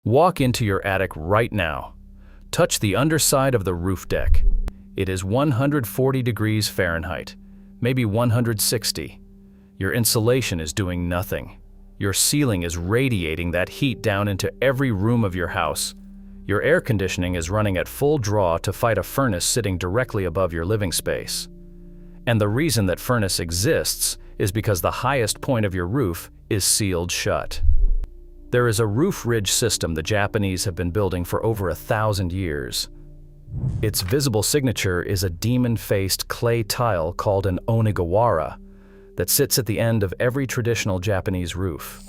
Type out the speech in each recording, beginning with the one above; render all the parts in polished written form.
Walk into your attic right now. Touch the underside of the roof deck. It is 140 degrees Fahrenheit, maybe 160. Your insulation is doing nothing. Your ceiling is radiating that heat down into every room of your house. Your air conditioning is running at full draw to fight a furnace sitting directly above your living space. And the reason that furnace exists is because the highest point of your roof is sealed shut. There is a roof ridge system the Japanese have been building for over 1,000 years. Its visible signature is a demon-faced clay tile called an Onigawara that sits at the end of every traditional Japanese roof.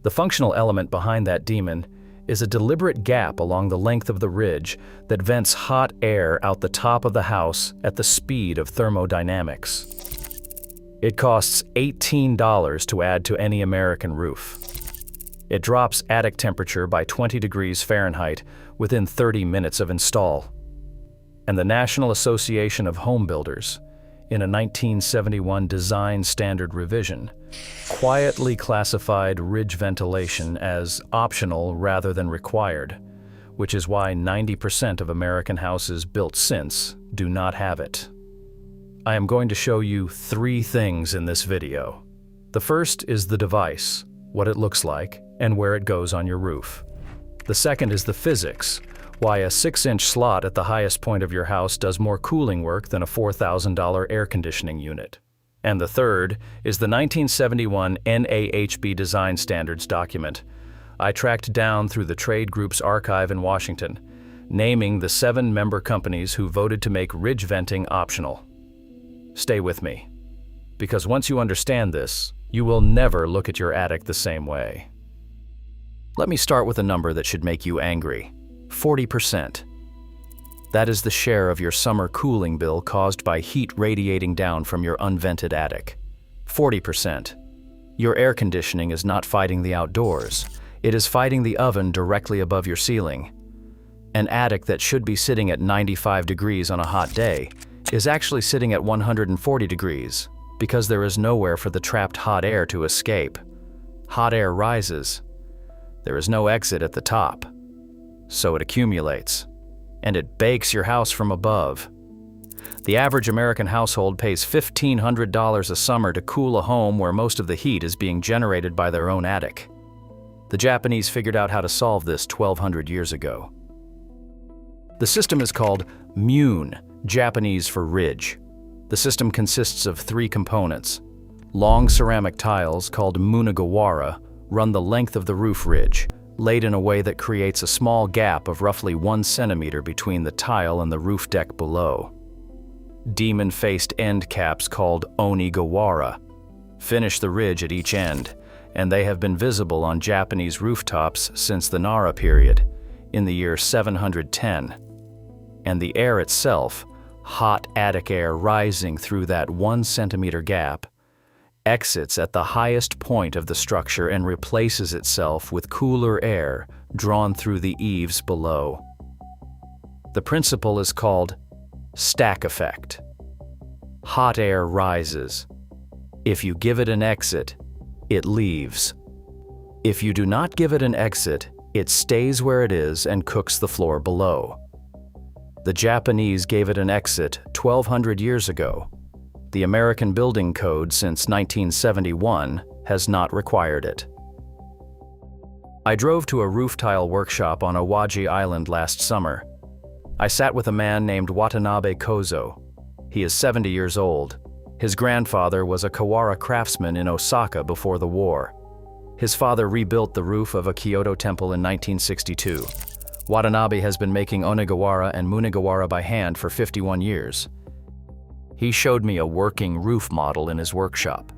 The functional element behind that demon is a deliberate gap along the length of the ridge that vents hot air out the top of the house at the speed of thermodynamics. It costs $18 to add to any American roof. It drops attic temperature by 20 degrees Fahrenheit within 30 minutes of install. And the National Association of Home Builders, in a 1971 design standard revision, quietly classified ridge ventilation as optional rather than required, which is why 90% of American houses built since do not have it. I am going to show you 3 things in this video. The first is the device, what it looks like, and where it goes on your roof. The second is the physics, why a 6-inch slot at the highest point of your house does more cooling work than a $4,000 air conditioning unit. And the third is the 1971 NAHB Design Standards document I tracked down through the trade group's archive in Washington, naming the 7 member companies who voted to make ridge venting optional. Stay with me, because once you understand this, you will never look at your attic the same way. Let me start with a number that should make you angry. 40%. That is the share of your summer cooling bill caused by heat radiating down from your unvented attic. 40%. Your air conditioning is not fighting the outdoors. It is fighting the oven directly above your ceiling. An attic that should be sitting at 95 degrees on a hot day is actually sitting at 140 degrees because there is nowhere for the trapped hot air to escape. Hot air rises. There is no exit at the top, so it accumulates, and it bakes your house from above. The average American household pays $1,500 a summer to cool a home where most of the heat is being generated by their own attic. The Japanese figured out how to solve this 1,200 years ago. The system is called mun, Japanese for ridge. The system consists of 3 components. Long ceramic tiles called munegawara run the length of the roof ridge, laid in a way that creates a small gap of roughly 1 centimeter between the tile and the roof deck below. Demon-faced end caps called onigawara finish the ridge at each end, and they have been visible on Japanese rooftops since the Nara period, in the year 710. And the air itself, hot attic air rising through that 1 centimeter gap, exits at the highest point of the structure and replaces itself with cooler air drawn through the eaves below. The principle is called stack effect. Hot air rises. If you give it an exit, it leaves. If you do not give it an exit, it stays where it is and cooks the floor below. The Japanese gave it an exit 1,200 years ago. The American Building Code since 1971 has not required it. I drove to a roof tile workshop on Awaji Island last summer. I sat with a man named Watanabe Kozo. He is 70 years old. His grandfather was a Kawara craftsman in Osaka before the war. His father rebuilt the roof of a Kyoto temple in 1962. Watanabe has been making Onigawara and munegawara by hand for 51 years. He showed me a working roof model in his workshop.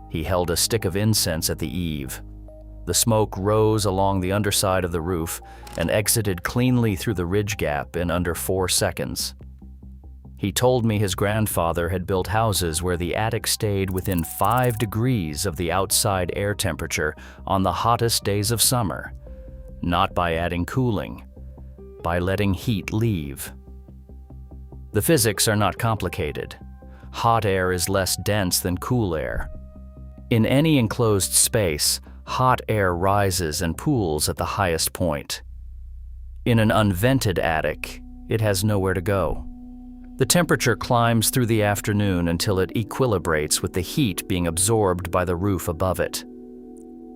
He held a stick of incense at the eave. The smoke rose along the underside of the roof and exited cleanly through the ridge gap in under 4 seconds. He told me his grandfather had built houses where the attic stayed within 5 degrees of the outside air temperature on the hottest days of summer, not by adding cooling, by letting heat leave. The physics are not complicated. Hot air is less dense than cool air. In any enclosed space, hot air rises and pools at the highest point. In an unvented attic, it has nowhere to go. The temperature climbs through the afternoon until it equilibrates with the heat being absorbed by the roof above it.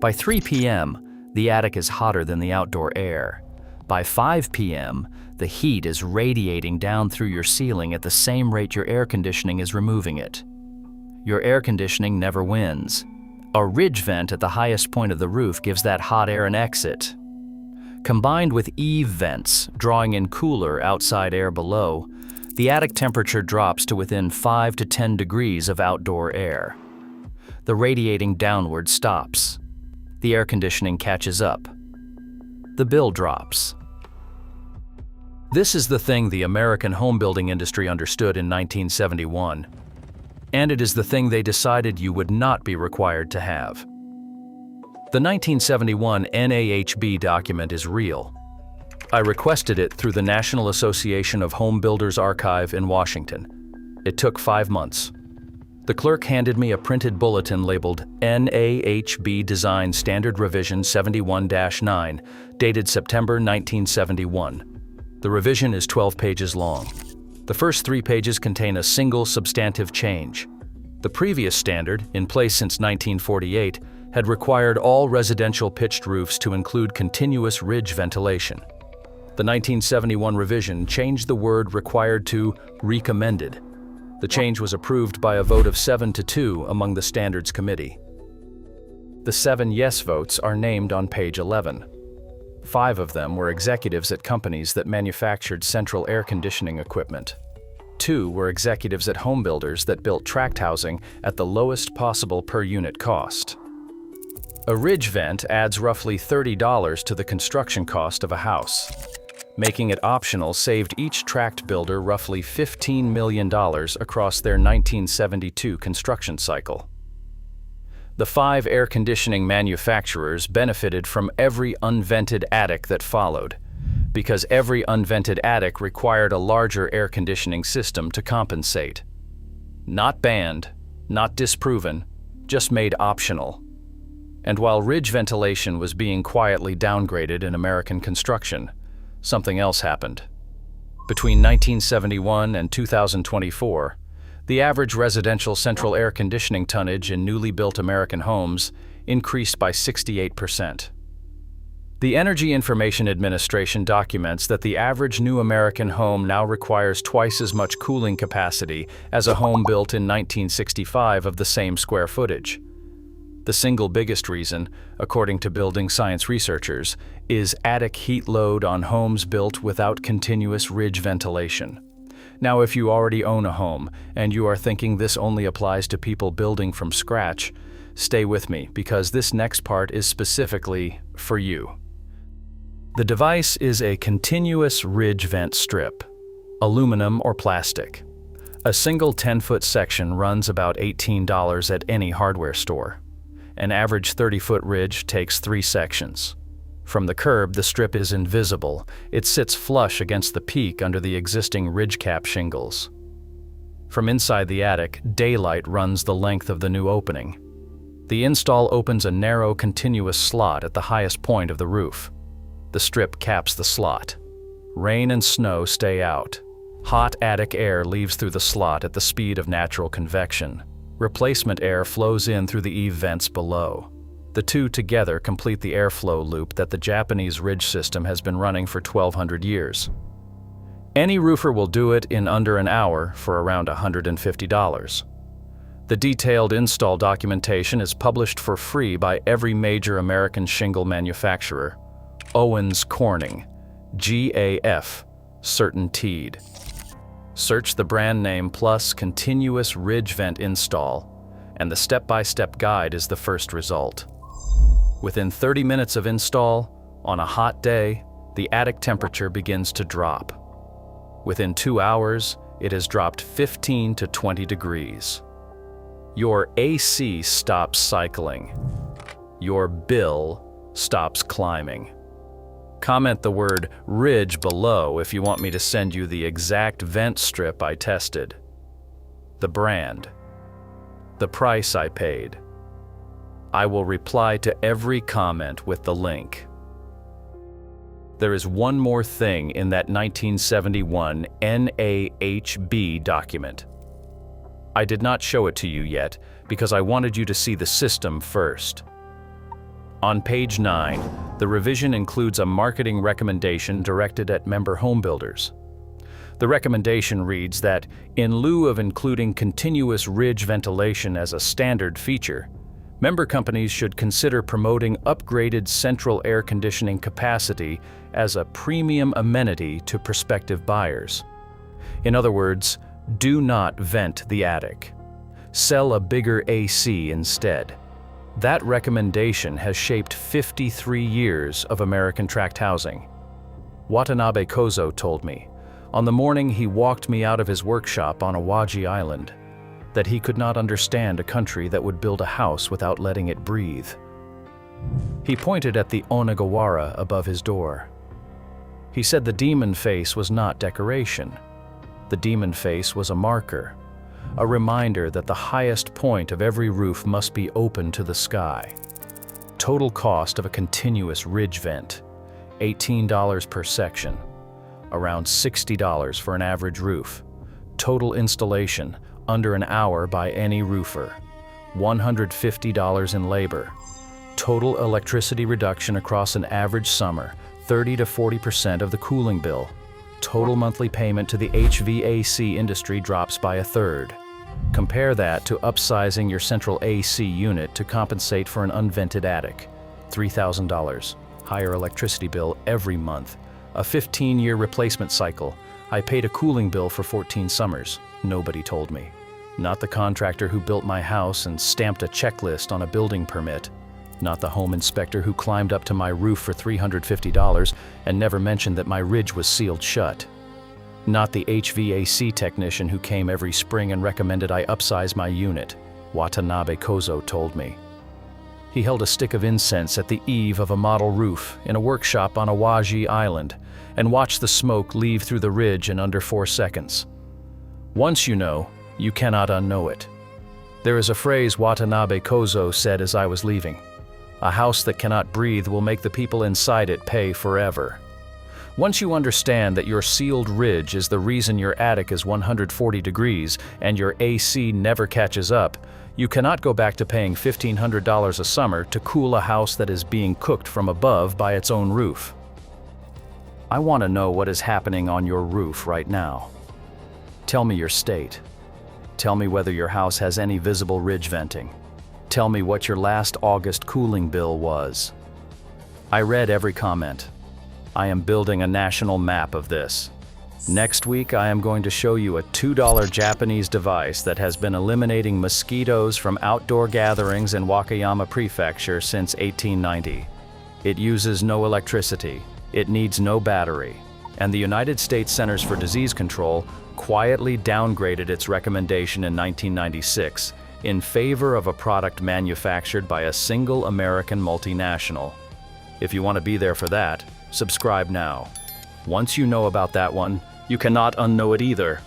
By 3 p.m., the attic is hotter than the outdoor air. By 5 p.m., the heat is radiating down through your ceiling at the same rate your air conditioning is removing it. Your air conditioning never wins. A ridge vent at the highest point of the roof gives that hot air an exit. Combined with eave vents, drawing in cooler outside air below, the attic temperature drops to within 5 to 10 degrees of outdoor air. The radiating downward stops. The air conditioning catches up. The bill drops. This is the thing the American home building industry understood in 1971, and it is the thing they decided you would not be required to have. The 1971 NAHB document is real. I requested it through the National Association of Home Builders Archive in Washington. It took 5 months. The clerk handed me a printed bulletin labeled NAHB Design Standard Revision 71-9, dated September 1971. The revision is 12 pages long. The first 3 pages contain a single substantive change. The previous standard, in place since 1948, had required all residential pitched roofs to include continuous ridge ventilation. The 1971 revision changed the word required to recommended. The change was approved by a vote of 7-2 among the Standards Committee. The 7 yes votes are named on page 11. 5 of them were executives at companies that manufactured central air conditioning equipment. 2 were executives at home builders that built tract housing at the lowest possible per unit cost. A ridge vent adds roughly $30 to the construction cost of a house. Making it optional saved each tract builder roughly $15 million across their 1972 construction cycle. The 5 air conditioning manufacturers benefited from every unvented attic that followed, because every unvented attic required a larger air conditioning system to compensate. Not banned, not disproven, just made optional. And while ridge ventilation was being quietly downgraded in American construction, something else happened. Between 1971 and 2024, the average residential central air conditioning tonnage in newly built American homes increased by 68%. The Energy Information Administration documents that the average new American home now requires twice as much cooling capacity as a home built in 1965 of the same square footage. The single biggest reason, according to building science researchers, is attic heat load on homes built without continuous ridge ventilation. Now, if you already own a home and you are thinking this only applies to people building from scratch, stay with me because this next part is specifically for you. The device is a continuous ridge vent strip, aluminum or plastic. A single 10-foot section runs about $18 at any hardware store. An average 30-foot ridge takes 3 sections. From the curb, the strip is invisible. It sits flush against the peak under the existing ridge cap shingles. From inside the attic, daylight runs the length of the new opening. The install opens a narrow, continuous slot at the highest point of the roof. The strip caps the slot. Rain and snow stay out. Hot attic air leaves through the slot at the speed of natural convection. Replacement air flows in through the eave vents below. The two together complete the airflow loop that the Japanese ridge system has been running for 1,200 years. Any roofer will do it in under an hour for around $150. The detailed install documentation is published for free by every major American shingle manufacturer. Owens Corning, GAF, CertainTeed. Search the brand name plus continuous ridge vent install, and the step-by-step guide is the first result. Within 30 minutes of install, on a hot day, the attic temperature begins to drop. Within 2 hours, it has dropped 15 to 20 degrees. Your AC stops cycling. Your bill stops climbing. Comment the word ridge below if you want me to send you the exact vent strip I tested. The brand. The price I paid. I will reply to every comment with the link. There is one more thing in that 1971 NAHB document. I did not show it to you yet because I wanted you to see the system first. On page 9, the revision includes a marketing recommendation directed at member homebuilders. The recommendation reads that, in lieu of including continuous ridge ventilation as a standard feature, member companies should consider promoting upgraded central air conditioning capacity as a premium amenity to prospective buyers. In other words, do not vent the attic. Sell a bigger AC instead. That recommendation has shaped 53 years of American tract housing. Watanabe Kozo told me, on the morning he walked me out of his workshop on Awaji Island, that he could not understand a country that would build a house without letting it breathe. He pointed at the Onigawara above his door. He said the demon face was not decoration. The demon face was a marker, a reminder that the highest point of every roof must be open to the sky. Total cost of a continuous ridge vent, $18 per section, around $60 for an average roof. Total installation, under an hour by any roofer, $150 in labor. Total electricity reduction across an average summer, 30 to 40% of the cooling bill. Total monthly payment to the HVAC industry drops by a third. Compare that to upsizing your central AC unit to compensate for an unvented attic, $3,000. Higher electricity bill every month. A 15-year replacement cycle. I paid a cooling bill for 14 summers. Nobody told me. Not the contractor who built my house and stamped a checklist on a building permit. Not the home inspector who climbed up to my roof for $350 and never mentioned that my ridge was sealed shut. Not the HVAC technician who came every spring and recommended I upsize my unit, Watanabe Kozo told me. He held a stick of incense at the eave of a model roof in a workshop on Awaji Island and watched the smoke leave through the ridge in under 4 seconds. Once you know, you cannot unknow it. There is a phrase Watanabe Kozo said as I was leaving. A house that cannot breathe will make the people inside it pay forever. Once you understand that your sealed ridge is the reason your attic is 140 degrees and your AC never catches up, you cannot go back to paying $1,500 a summer to cool a house that is being cooked from above by its own roof. I want to know what is happening on your roof right now. Tell me your state. Tell me whether your house has any visible ridge venting. Tell me what your last August cooling bill was. I read every comment. I am building a national map of this. Next week, I am going to show you a $2 Japanese device that has been eliminating mosquitoes from outdoor gatherings in Wakayama Prefecture since 1890. It uses no electricity, it needs no battery, and the United States Centers for Disease Control quietly downgraded its recommendation in 1996 in favor of a product manufactured by a single American multinational. If you want to be there for that, subscribe now. Once you know about that one, you cannot unknow it either.